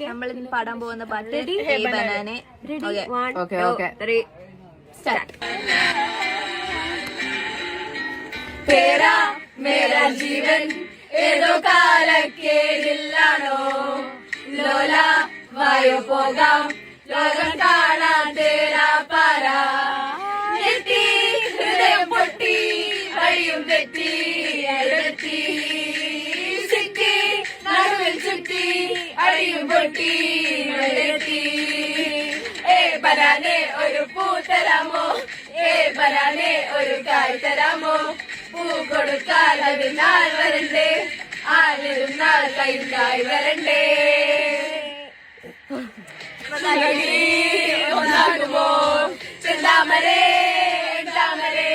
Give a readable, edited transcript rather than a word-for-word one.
നമ്മളിന്ന് പാടാൻ പോകുന്ന പാട്ട് ബനാനെ. തേരാ മേരാ ജീവൻ ഏതോ കാലക്കേടില്ലാണോ ലോല വായോ പോകാം ലോകം കാണാൻ തേരാ പാര ഞെട്ടി ഹൃദയം പൊട്ടി വഴിയും തെറ്റി അഴത്തി സിറ്റി നടുവിൽ ചുറ്റി അഴിയും പൊട്ടി വെള്ളത്തി ബനാനെ ഒരു പൂ തരാമോ ബനാനെ ഒരു കായ് തരാമോ പൂ കൊടുക്കാൻ അതിനാൾ വരണ്ടേ ആളിരുന്നാൾ കൈകായ് വരണ്ടേ ഒന്നാകുമോ ചെന്താമരേ താമരേ.